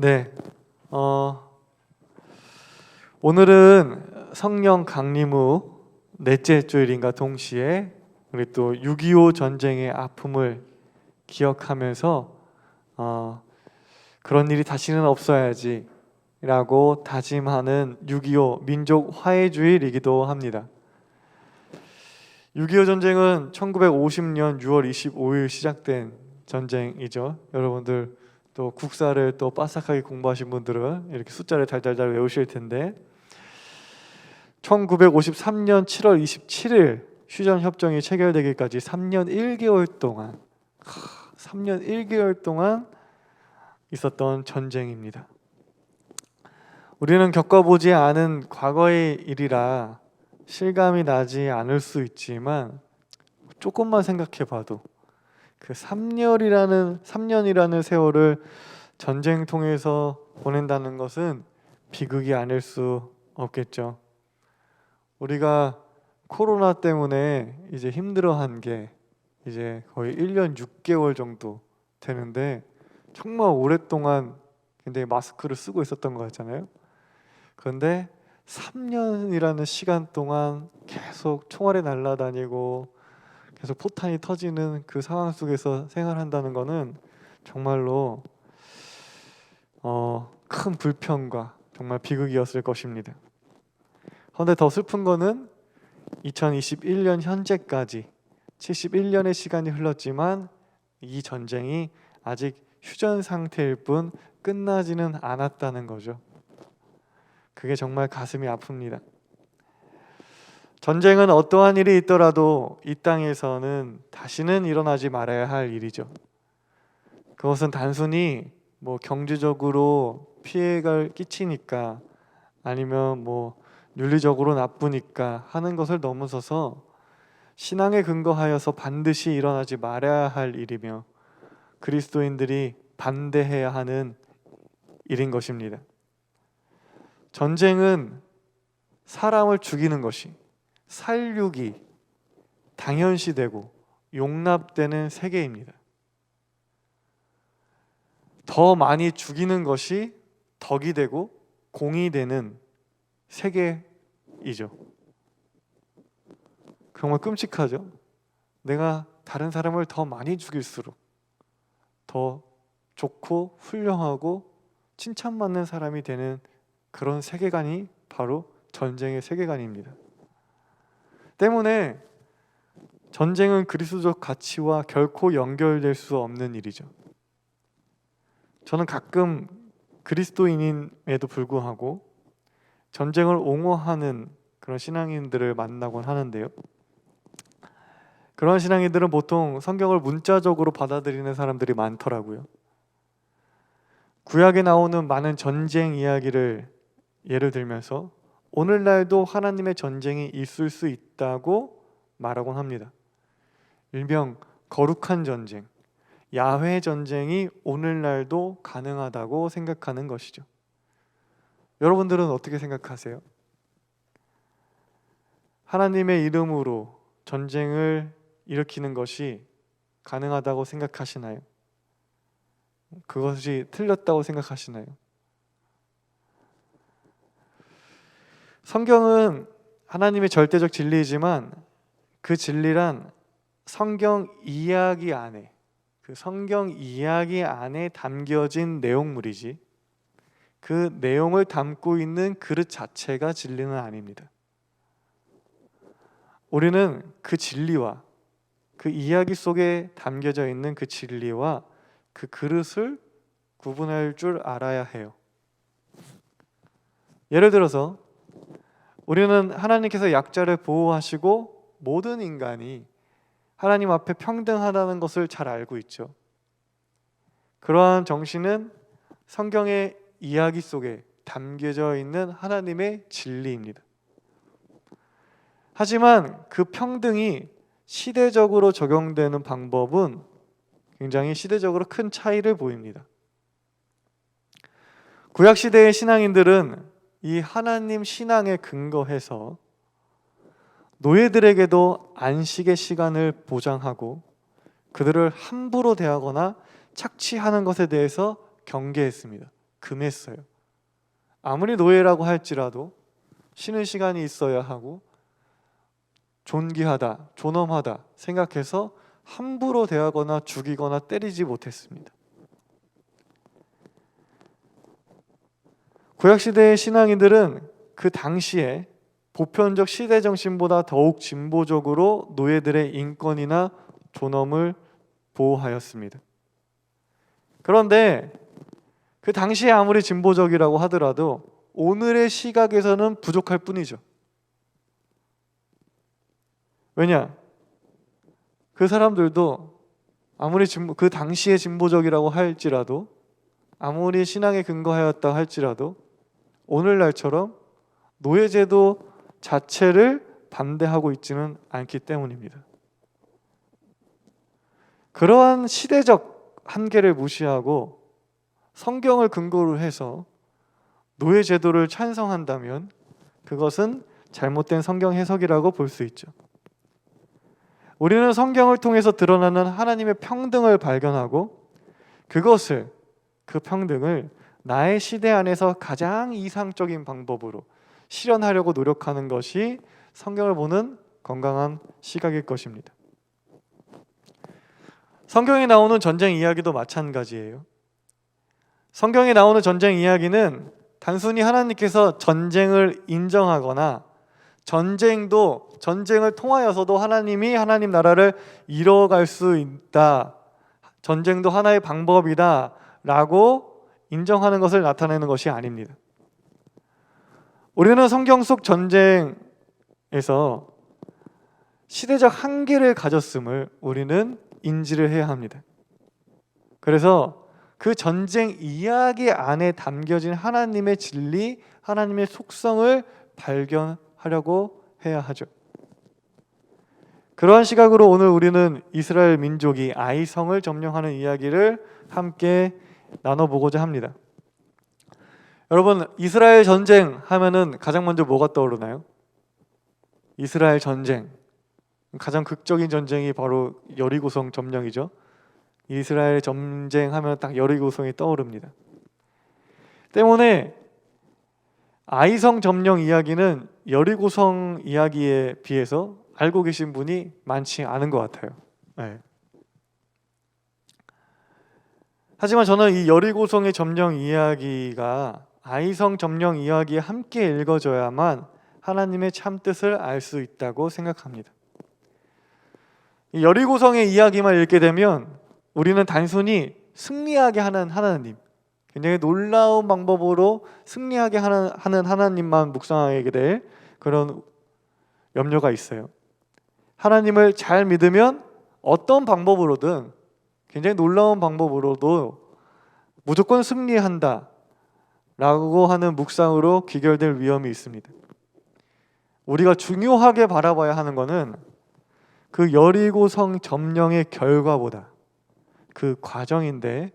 네, 오늘은 성령 강림 후 넷째 주일인가 동시에 우리 또 6.25 전쟁의 아픔을 기억하면서 그런 일이 다시는 없어야지 라고 다짐하는 6.25 민족 화해주일이기도 합니다. 6.25 전쟁은 1950년 6월 25일 시작된 전쟁이죠. 여러분들 또 국사를 또 빠삭하게 공부하신 분들은 이렇게 숫자를 달달달 외우실 텐데 1953년 7월 27일 휴전협정이 체결되기까지 3년 1개월 동안 3년 1개월 동안 있었던 전쟁입니다. 우리는 겪어보지 않은 과거의 일이라 실감이 나지 않을 수 있지만 조금만 생각해봐도 그 3년이라는 세월을 전쟁통에서 보낸다는 것은 비극이 아닐 수 없겠죠. 우리가 코로나 때문에 이제 힘들어한 게 이제 거의 1년 6개월 정도 되는데 정말 오랫동안 굉장히 마스크를 쓰고 있었던 거 같잖아요. 그런데 3년이라는 시간 동안 계속 총알이 날아다니고 계속 포탄이 터지는 그 상황 속에서 생활한다는 거는 정말로 큰 불평과 정말 비극이었을 것입니다. 그런데 더 슬픈 거는 2021년 현재까지 71년의 시간이 흘렀지만 이 전쟁이 아직 휴전 상태일 뿐 끝나지는 않았다는 거죠. 그게 정말 가슴이 아픕니다. 전쟁은 어떠한 일이 있더라도 이 땅에서는 다시는 일어나지 말아야 할 일이죠. 그것은 단순히 경제적으로 피해가 끼치니까 아니면 윤리적으로 나쁘니까 하는 것을 넘어서서 신앙에 근거하여서 반드시 일어나지 말아야 할 일이며 그리스도인들이 반대해야 하는 일인 것입니다. 전쟁은 사람을 죽이는 것이 살육이 당연시되고 용납되는 세계입니다. 더 많이 죽이는 것이 덕이 되고 공이 되는 세계이죠. 정말 끔찍하죠. 내가 다른 사람을 더 많이 죽일수록 더 좋고 훌륭하고 칭찬받는 사람이 되는 그런 세계관이 바로 전쟁의 세계관입니다. 때문에 전쟁은 그리스도적 가치와 결코 연결될 수 없는 일이죠. 저는 가끔 그리스도인임에도 불구하고 전쟁을 옹호하는 그런 신앙인들을 만나곤 하는데요. 그런 신앙인들은 보통 성경을 문자적으로 받아들이는 사람들이 많더라고요. 구약에 나오는 많은 전쟁 이야기를 예를 들면서 오늘날도 하나님의 전쟁이 있을 수 있다고 말하곤 합니다. 일명 거룩한 전쟁, 야훼 전쟁이 오늘날도 가능하다고 생각하는 것이죠. 여러분들은 어떻게 생각하세요? 하나님의 이름으로 전쟁을 일으키는 것이 가능하다고 생각하시나요? 그것이 틀렸다고 생각하시나요? 성경은 하나님의 절대적 진리이지만 그 진리란 성경 이야기 안에 담겨진 내용물이지 그 내용을 담고 있는 그릇 자체가 진리는 아닙니다. 우리는 그 진리와 그 이야기 속에 담겨져 있는 그 진리와 그 그릇을 구분할 줄 알아야 해요. 예를 들어서 우리는 하나님께서 약자를 보호하시고 모든 인간이 하나님 앞에 평등하다는 것을 잘 알고 있죠. 그러한 정신은 성경의 이야기 속에 담겨져 있는 하나님의 진리입니다. 하지만 그 평등이 시대적으로 적용되는 방법은 굉장히 시대적으로 큰 차이를 보입니다. 구약시대의 신앙인들은 이 하나님 신앙에 근거해서 노예들에게도 안식의 시간을 보장하고 그들을 함부로 대하거나 착취하는 것에 대해서 경계했습니다. 금했어요. 아무리 노예라고 할지라도 쉬는 시간이 있어야 하고 존귀하다, 존엄하다 생각해서 함부로 대하거나 죽이거나 때리지 못했습니다. 구약시대의 신앙인들은 그 당시에 보편적 시대 정신보다 더욱 진보적으로 노예들의 인권이나 존엄을 보호하였습니다. 그런데 그 당시에 아무리 진보적이라고 하더라도 오늘의 시각에서는 부족할 뿐이죠. 왜냐? 그 사람들도 아무리 그 당시에 진보적이라고 할지라도, 아무리 신앙에 근거하였다 할지라도 오늘날처럼 노예제도 자체를 반대하고 있지는 않기 때문입니다. 그러한 시대적 한계를 무시하고 성경을 근거로 해서 노예제도를 찬성한다면 그것은 잘못된 성경 해석이라고 볼 수 있죠. 우리는 성경을 통해서 드러나는 하나님의 평등을 발견하고 그 평등을 나의 시대 안에서 가장 이상적인 방법으로 실현하려고 노력하는 것이 성경을 보는 건강한 시각일 것입니다. 성경에 나오는 전쟁 이야기도 마찬가지예요. 성경에 나오는 전쟁 이야기는 단순히 하나님께서 전쟁을 인정하거나 전쟁을 통하여서도 하나님이 하나님 나라를 이뤄갈 수 있다, 전쟁도 하나의 방법이다 라고 인정하는 것을 나타내는 것이 아닙니다. 우리는 성경 속 전쟁에서 시대적 한계를 가졌음을 우리는 인지를 해야 합니다. 그래서 그 전쟁 이야기 안에 담겨진 하나님의 진리, 하나님의 속성을 발견하려고 해야 하죠. 그러한 시각으로 오늘 우리는 이스라엘 민족이 아이성을 점령하는 이야기를 함께 나눠보고자 합니다. 여러분, 이스라엘 전쟁 하면은 가장 먼저 뭐가 떠오르나요? 이스라엘 전쟁, 가장 극적인 전쟁이 바로 여리고성 점령이죠. 이스라엘 전쟁 하면 딱 여리고성이 떠오릅니다. 때문에 아이성 점령 이야기는 여리고성 이야기에 비해서 알고 계신 분이 많지 않은 것 같아요. 네. 하지만 저는 이 여리고성의 점령 이야기가 아이성 점령 이야기에 함께 읽어져야만 하나님의 참뜻을 알 수 있다고 생각합니다. 이 여리고성의 이야기만 읽게 되면 우리는 단순히 승리하게 하는 하나님, 굉장히 놀라운 방법으로 승리하게 하는 하나님만 묵상하게 될 그런 염려가 있어요. 하나님을 잘 믿으면 어떤 방법으로든, 굉장히 놀라운 방법으로도 무조건 승리한다 라고 하는 묵상으로 귀결될 위험이 있습니다. 우리가 중요하게 바라봐야 하는 것은 그 여리고성 점령의 결과보다 그 과정인데,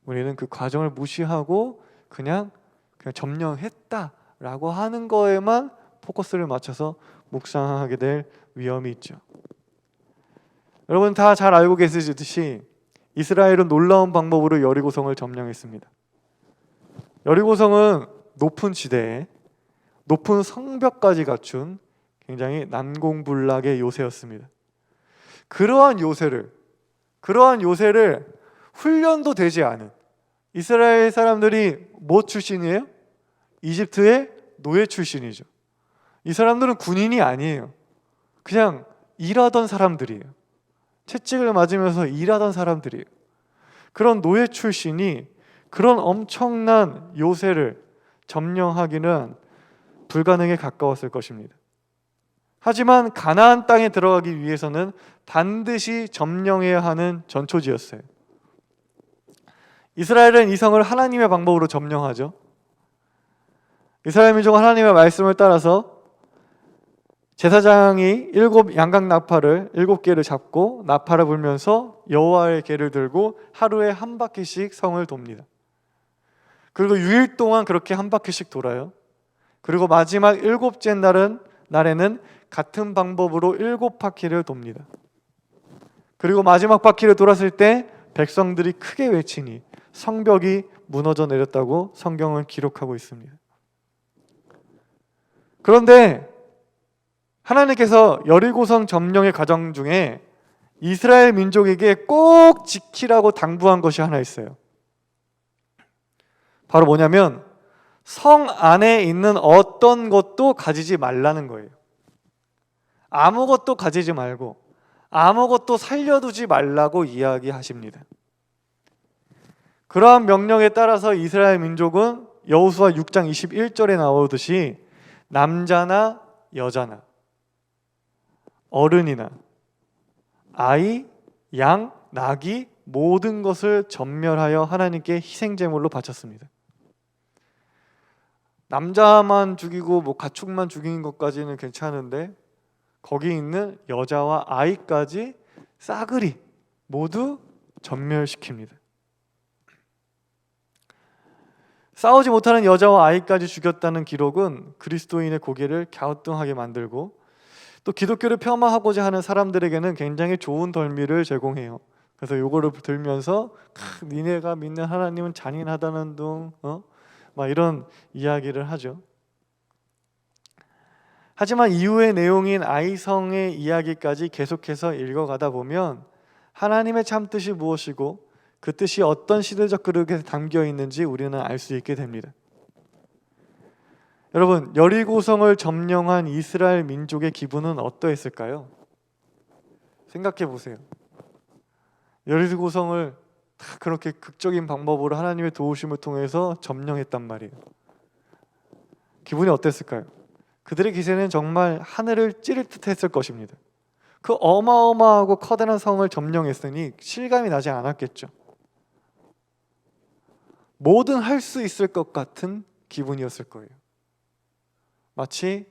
우리는 그 과정을 무시하고 그냥 점령했다라고 하는 거에만 포커스를 맞춰서 묵상하게 될 위험이 있죠. 여러분 다 잘 알고 계시듯이 이스라엘은 놀라운 방법으로 여리고성을 점령했습니다. 여리고성은 높은 지대에 높은 성벽까지 갖춘 굉장히 난공불락의 요새였습니다. 그러한 요새를 훈련도 되지 않은 이스라엘 사람들이 뭐 출신이에요? 이집트의 노예 출신이죠. 이 사람들은 군인이 아니에요. 그냥 일하던 사람들이에요. 채찍을 맞으면서 일하던 사람들이에요. 그런 노예 출신이 그런 엄청난 요새를 점령하기는 불가능에 가까웠을 것입니다. 하지만 가나안 땅에 들어가기 위해서는 반드시 점령해야 하는 전초지였어요. 이스라엘은 이 성을 하나님의 방법으로 점령하죠. 이스라엘 민족은 하나님의 말씀을 따라서 제사장이 7 양각 나팔을 7개를 잡고 나팔을 불면서 여호와의 궤를 들고 하루에 한 바퀴씩 성을 돕니다. 그리고 6일 동안 그렇게 한 바퀴씩 돌아요. 그리고 마지막 7째 날에는 같은 방법으로 7바퀴를 돕니다. 그리고 마지막 바퀴를 돌았을 때 백성들이 크게 외치니 성벽이 무너져 내렸다고 성경은 기록하고 있습니다. 그런데 하나님께서 여리고성 점령의 과정 중에 이스라엘 민족에게 꼭 지키라고 당부한 것이 하나 있어요. 바로 뭐냐면 성 안에 있는 어떤 것도 가지지 말라는 거예요. 아무것도 가지지 말고 아무것도 살려두지 말라고 이야기하십니다. 그러한 명령에 따라서 이스라엘 민족은 여호수아 6장 21절에 나오듯이 남자나 여자나 어른이나 아이, 양, 낙이 모든 것을 전멸하여 하나님께 희생제물로 바쳤습니다. 남자만 죽이고 가축만 죽이는 것까지는 괜찮은데 거기 있는 여자와 아이까지 싸그리 모두 전멸시킵니다. 싸우지 못하는 여자와 아이까지 죽였다는 기록은 그리스도인의 고개를 갸우뚱하게 만들고 또 기독교를 폄하하고자 하는 사람들에게는 굉장히 좋은 덜미를 제공해요. 그래서 요거를 들면서 니네가 믿는 하나님은 잔인하다는 둥 막 이런 이야기를 하죠. 하지만 이후의 내용인 아이성의 이야기까지 계속해서 읽어가다 보면 하나님의 참뜻이 무엇이고 그 뜻이 어떤 시대적 그릇에 담겨 있는지 우리는 알 수 있게 됩니다. 여러분, 여리고성을 점령한 이스라엘 민족의 기분은 어떠했을까요? 생각해 보세요. 여리고성을 다 그렇게 극적인 방법으로 하나님의 도우심을 통해서 점령했단 말이에요. 기분이 어땠을까요? 그들의 기세는 정말 하늘을 찌를 듯 했을 것입니다. 그 어마어마하고 커다란 성을 점령했으니 실감이 나지 않았겠죠. 뭐든 할 수 있을 것 같은 기분이었을 거예요. 마치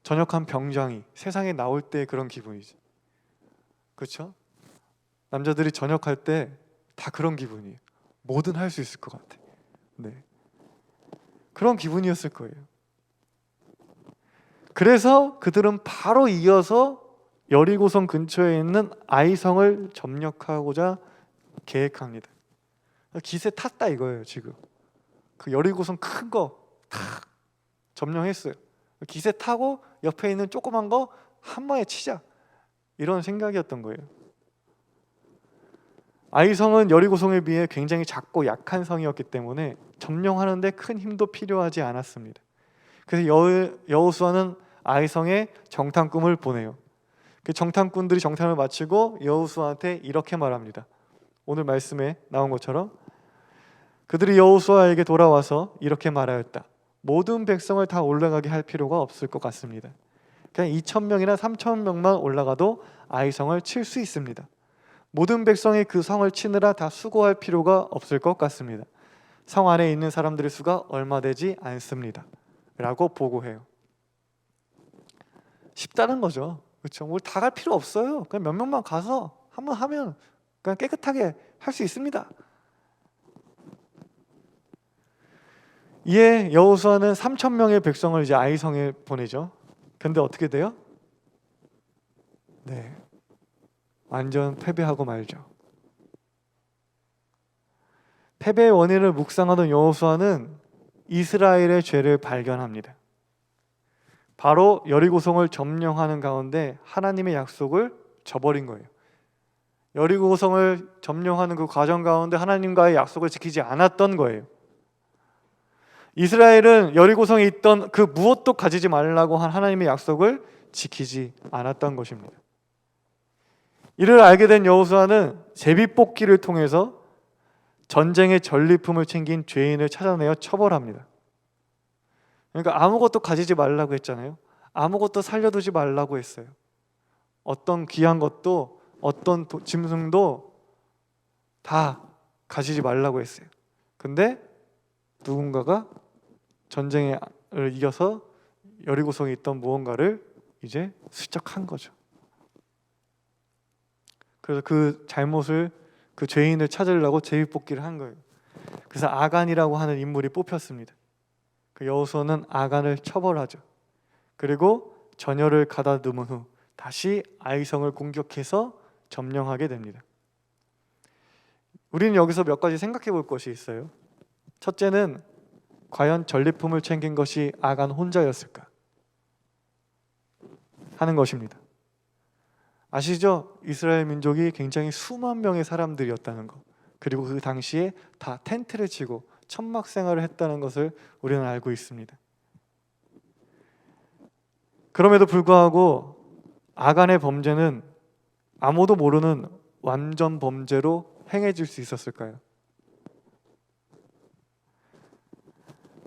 전역한 병장이 세상에 나올 때 그런 기분이지. 그렇죠? 남자들이 전역할 때 다 그런 기분이에요. 뭐든 할 수 있을 것 같아. 네. 그런 기분이었을 거예요. 그래서 그들은 바로 이어서 여리고성 근처에 있는 아이성을 점령하고자 계획합니다. 기세 탔다 이거예요. 지금 그 여리고성 큰 거 다 점령했어요. 기세 타고 옆에 있는 조그만 거 한 방에 치자 이런 생각이었던 거예요. 아이성은 여리고성에 비해 굉장히 작고 약한 성이었기 때문에 점령하는데 큰 힘도 필요하지 않았습니다. 그래서 여호수아는 아이성에 정탐꾼을 보내요. 그 정탐꾼들이 정탐을 마치고 여호수아한테 이렇게 말합니다. 오늘 말씀에 나온 것처럼 그들이 여호수아에게 돌아와서 이렇게 말하였다. 모든 백성을 다 올라가게 할 필요가 없을 것 같습니다. 그냥 2,000명이나 3,000명만 올라가도 아이성을 칠 수 있습니다. 모든 백성이 그 성을 치느라 다 수고할 필요가 없을 것 같습니다. 성 안에 있는 사람들의 수가 얼마 되지 않습니다. 라고 보고해요. 쉽다는 거죠. 그렇죠? 우리 다 갈 필요 없어요. 그냥 몇 명만 가서 한번 하면 그냥 깨끗하게 할 수 있습니다. 이에 여호수아는 3,000명의 백성을 이제 아이성에 보내죠. 근데 어떻게 돼요? 네, 완전 패배하고 말죠. 패배의 원인을 묵상하던 여호수아는 이스라엘의 죄를 발견합니다. 바로 여리고성을 점령하는 가운데 하나님의 약속을 저버린 거예요. 여리고성을 점령하는 그 과정 가운데 하나님과의 약속을 지키지 않았던 거예요. 이스라엘은 여리고성에 있던 그 무엇도 가지지 말라고 한 하나님의 약속을 지키지 않았던 것입니다. 이를 알게 된 여호수아는 제비뽑기를 통해서 전쟁의 전리품을 챙긴 죄인을 찾아내어 처벌합니다. 그러니까 아무것도 가지지 말라고 했잖아요. 아무것도 살려두지 말라고 했어요. 어떤 귀한 것도 어떤 짐승도 다 가지지 말라고 했어요. 근데 누군가가 전쟁을 이겨서 여리고성에 있던 무언가를 이제 수적한 거죠. 그래서 그 잘못을 그 죄인을 찾으려고 제비뽑기를 한 거예요. 그래서 아간이라고 하는 인물이 뽑혔습니다. 그 여호수아는 아간을 처벌하죠. 그리고 전열을 가다듬은 후 다시 아이성을 공격해서 점령하게 됩니다. 우리는 여기서 몇 가지 생각해 볼 것이 있어요. 첫째는 과연 전리품을 챙긴 것이 아간 혼자였을까 하는 것입니다. 아시죠? 이스라엘 민족이 굉장히 수만 명의 사람들이었다는 것, 그리고 그 당시에 다 텐트를 치고 천막 생활을 했다는 것을 우리는 알고 있습니다. 그럼에도 불구하고 아간의 범죄는 아무도 모르는 완전 범죄로 행해질 수 있었을까요?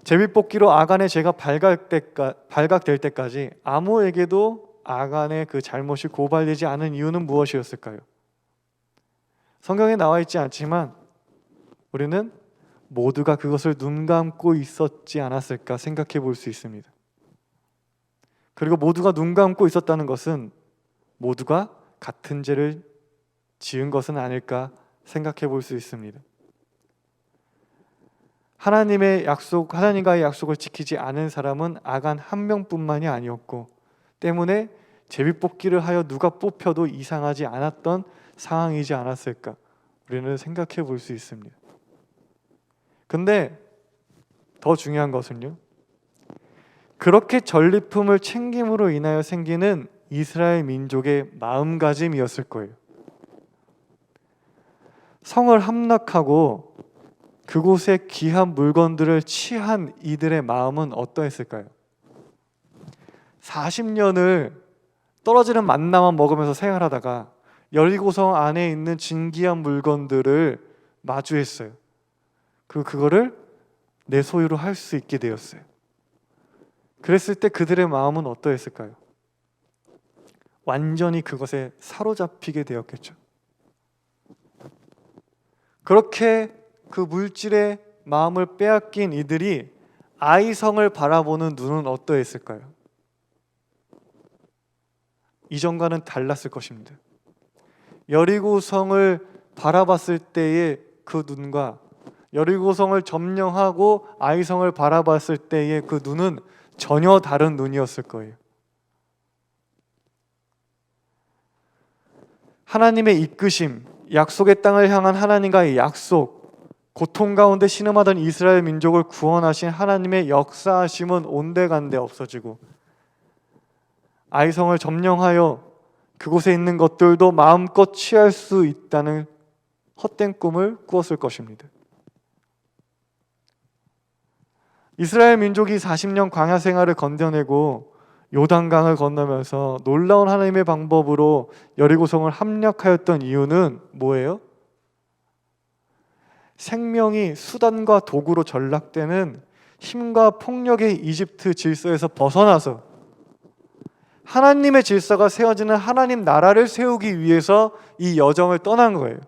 제비뽑기로 아간의 죄가 발각될 때까지 아무에게도 아간의 그 잘못이 고발되지 않은 이유는 무엇이었을까요? 성경에 나와 있지 않지만 우리는 모두가 그것을 눈 감고 있었지 않았을까 생각해 볼 수 있습니다. 그리고 모두가 눈 감고 있었다는 것은 모두가 같은 죄를 지은 것은 아닐까 생각해 볼 수 있습니다. 하나님과의 약속을 지키지 않은 사람은 아간 한 명뿐만이 아니었고, 때문에 제비뽑기를 하여 누가 뽑혀도 이상하지 않았던 상황이지 않았을까 우리는 생각해 볼 수 있습니다. 근데 더 중요한 것은요, 그렇게 전리품을 챙김으로 인하여 생기는 이스라엘 민족의 마음가짐이었을 거예요. 성을 함락하고 그곳에 귀한 물건들을 취한 이들의 마음은 어떠했을까요? 40년을 떨어지는 만나만 먹으면서 생활하다가 여리고성 안에 있는 진귀한 물건들을 마주했어요. 그거를 내 소유로 할 수 있게 되었어요. 그랬을 때 그들의 마음은 어떠했을까요? 완전히 그것에 사로잡히게 되었겠죠. 그렇게 그 물질의 마음을 빼앗긴 이들이 아이성을 바라보는 눈은 어떠했을까요? 이전과는 달랐을 것입니다. 여리고성을 바라봤을 때의 그 눈과 여리고성을 점령하고 아이성을 바라봤을 때의 그 눈은 전혀 다른 눈이었을 거예요. 하나님의 이끄심, 약속의 땅을 향한 하나님과의 약속, 고통 가운데 신음하던 이스라엘 민족을 구원하신 하나님의 역사하심은 온데간데 없어지고, 아이성을 점령하여 그곳에 있는 것들도 마음껏 취할 수 있다는 헛된 꿈을 꾸었을 것입니다. 이스라엘 민족이 40년 광야 생활을 건져내고 요단강을 건너면서 놀라운 하나님의 방법으로 여리고성을 함락하였던 이유는 뭐예요? 생명이 수단과 도구로 전락되는 힘과 폭력의 이집트 질서에서 벗어나서 하나님의 질서가 세워지는 하나님 나라를 세우기 위해서 이 여정을 떠난 거예요.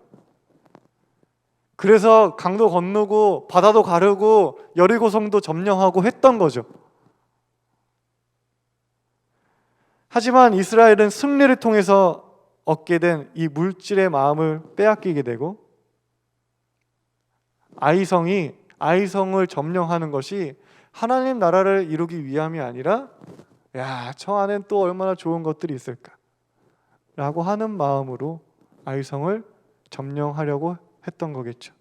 그래서 강도 건너고 바다도 가르고 여리고성도 점령하고 했던 거죠. 하지만 이스라엘은 승리를 통해서 얻게 된 이 물질의 마음을 빼앗기게 되고, 아이성을 점령하는 것이 하나님 나라를 이루기 위함이 아니라, 야, 저 안엔 또 얼마나 좋은 것들이 있을까 라고 하는 마음으로 아이성을 점령하려고 했던 거겠죠.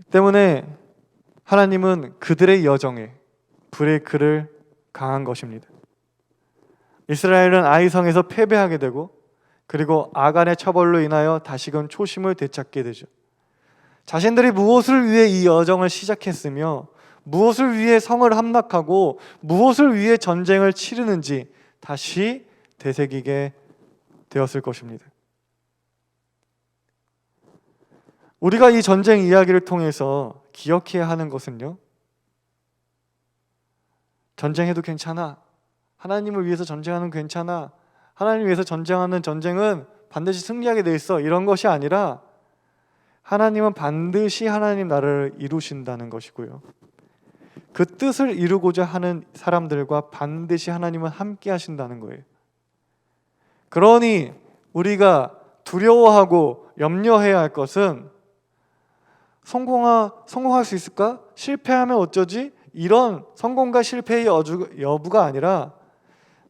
때문에 하나님은 그들의 여정에 브레이크를 강한 것입니다. 이스라엘은 아이성에서 패배하게 되고, 그리고 아간의 처벌로 인하여 다시금 초심을 되찾게 되죠. 자신들이 무엇을 위해 이 여정을 시작했으며 무엇을 위해 성을 함락하고 무엇을 위해 전쟁을 치르는지 다시 되새기게 되었을 것입니다. 우리가 이 전쟁 이야기를 통해서 기억해야 하는 것은요, 전쟁해도 괜찮아, 하나님을 위해서 전쟁하는 괜찮아, 하나님을 위해서 전쟁하는 전쟁은 반드시 승리하게 돼 있어, 이런 것이 아니라 하나님은 반드시 하나님 나라를 이루신다는 것이고요, 그 뜻을 이루고자 하는 사람들과 반드시 하나님은 함께 하신다는 거예요. 그러니 우리가 두려워하고 염려해야 할 것은 성공할 수 있을까? 실패하면 어쩌지? 이런 성공과 실패의 여부가 아니라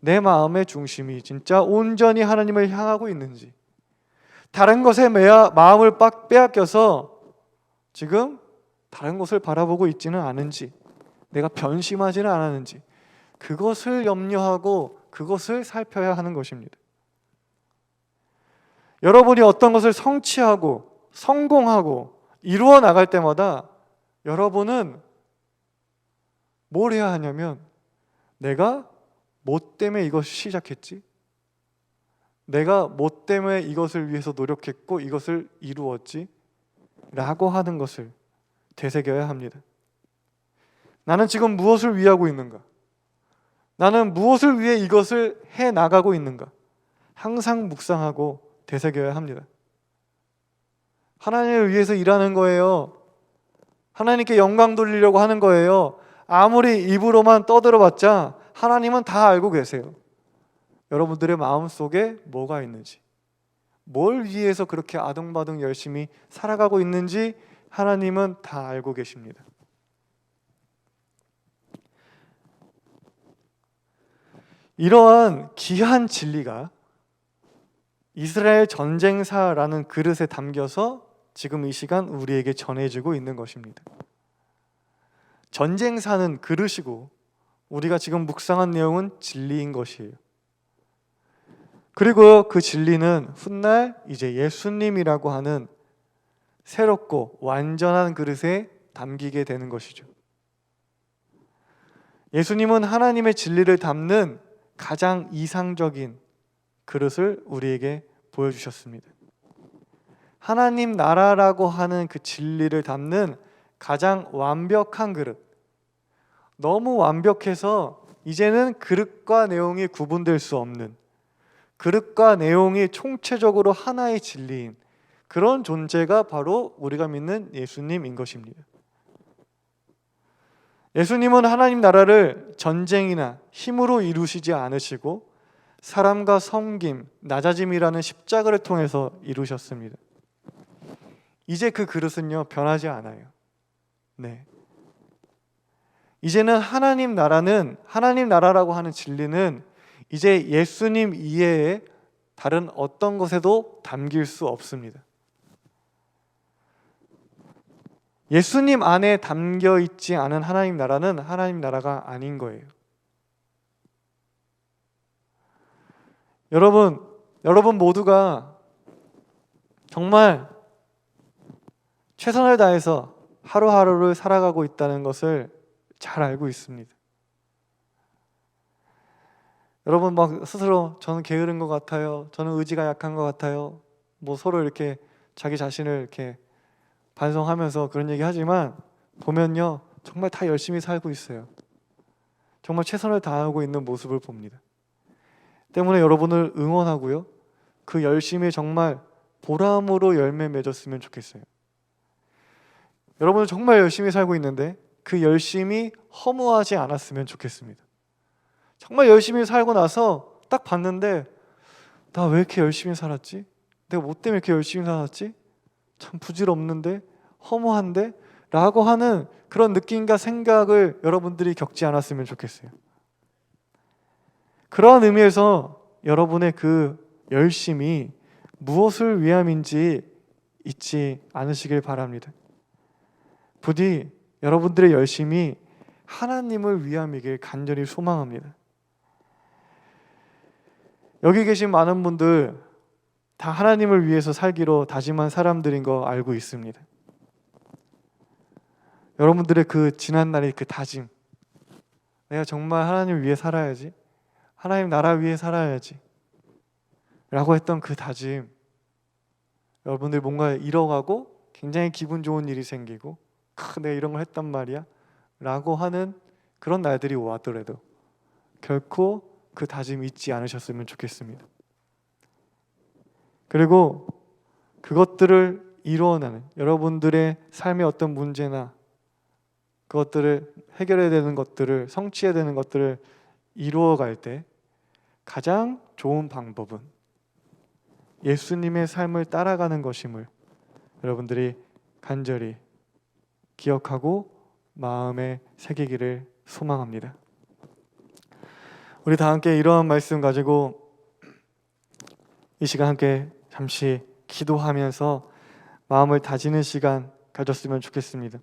내 마음의 중심이 진짜 온전히 하나님을 향하고 있는지, 다른 것에 마음을 빡 빼앗겨서 지금 다른 것을 바라보고 있지는 않은지, 내가 변심하지는 않았는지, 그것을 염려하고 그것을 살펴야 하는 것입니다. 여러분이 어떤 것을 성취하고 성공하고 이루어 나갈 때마다 여러분은 뭘 해야 하냐면, 내가 뭐 때문에 이것을 시작했지? 내가 뭐 때문에 이것을 위해서 노력했고 이것을 이루었지? 라고 하는 것을 되새겨야 합니다. 나는 지금 무엇을 위하고 있는가? 나는 무엇을 위해 이것을 해 나가고 있는가? 항상 묵상하고 되새겨야 합니다. 하나님을 위해서 일하는 거예요. 하나님께 영광 돌리려고 하는 거예요. 아무리 입으로만 떠들어봤자 하나님은 다 알고 계세요. 여러분들의 마음속에 뭐가 있는지, 뭘 위해서 그렇게 아둥바둥 열심히 살아가고 있는지 하나님은 다 알고 계십니다. 이러한 귀한 진리가 이스라엘 전쟁사라는 그릇에 담겨서 지금 이 시간 우리에게 전해지고 있는 것입니다. 전쟁사는 그릇이고 우리가 지금 묵상한 내용은 진리인 것이에요. 그리고 그 진리는 훗날 이제 예수님이라고 하는 새롭고 완전한 그릇에 담기게 되는 것이죠. 예수님은 하나님의 진리를 담는 가장 이상적인 그릇을 우리에게 보여주셨습니다. 하나님 나라라고 하는 그 진리를 담는 가장 완벽한 그릇, 너무 완벽해서 이제는 그릇과 내용이 구분될 수 없는, 그릇과 내용이 총체적으로 하나의 진리인 그런 존재가 바로 우리가 믿는 예수님인 것입니다. 예수님은 하나님 나라를 전쟁이나 힘으로 이루시지 않으시고 사람과 섬김, 낮아짐이라는 십자가를 통해서 이루셨습니다. 이제 그 그릇은요, 변하지 않아요. 네. 이제는 하나님 나라라고 하는 진리는 이제 예수님 이외에 다른 어떤 것에도 담길 수 없습니다. 예수님 안에 담겨 있지 않은 하나님 나라는 하나님 나라가 아닌 거예요. 여러분 모두가 정말 최선을 다해서 하루하루를 살아가고 있다는 것을 잘 알고 있습니다. 여러분 막 스스로 저는 게으른 것 같아요. 저는 의지가 약한 것 같아요. 뭐 서로 이렇게 자기 자신을 이렇게 반성하면서 그런 얘기 하지만 보면요, 정말 다 열심히 살고 있어요. 정말 최선을 다하고 있는 모습을 봅니다. 때문에 여러분을 응원하고요, 그 열심히 정말 보람으로 열매 맺었으면 좋겠어요. 여러분은 정말 열심히 살고 있는데 그 열심이 허무하지 않았으면 좋겠습니다. 정말 열심히 살고 나서 딱 봤는데 나 왜 이렇게 열심히 살았지? 내가 뭐 때문에 이렇게 열심히 살았지? 참 부질없는데? 허무한데? 라고 하는 그런 느낌과 생각을 여러분들이 겪지 않았으면 좋겠어요. 그러한 의미에서 여러분의 그 열심이 무엇을 위함인지 잊지 않으시길 바랍니다. 부디 여러분들의 열심이 하나님을 위함이길 간절히 소망합니다. 여기 계신 많은 분들 다 하나님을 위해서 살기로 다짐한 사람들인 거 알고 있습니다. 여러분들의 그 지난날의 그 다짐, 내가 정말 하나님을 위해 살아야지, 하나님 나라 위해 살아야지 라고 했던 그 다짐, 여러분들이 뭔가 잃어가고 굉장히 기분 좋은 일이 생기고 내가 이런 걸 했단 말이야 라고 하는 그런 날들이 왔더라도 결코 그 다짐 잊지 않으셨으면 좋겠습니다. 그리고 그것들을 이루어내는 여러분들의 삶의 어떤 문제나 그것들을 해결해야 되는 것들을, 성취해야 되는 것들을 이루어갈 때 가장 좋은 방법은 예수님의 삶을 따라가는 것임을 여러분들이 간절히 기억하고 마음에 새기기를 소망합니다. 우리 다 함께 이런 말씀 가지고 이 시간 함께 잠시 기도하면서 마음을 다지는 시간 가졌으면 좋겠습니다.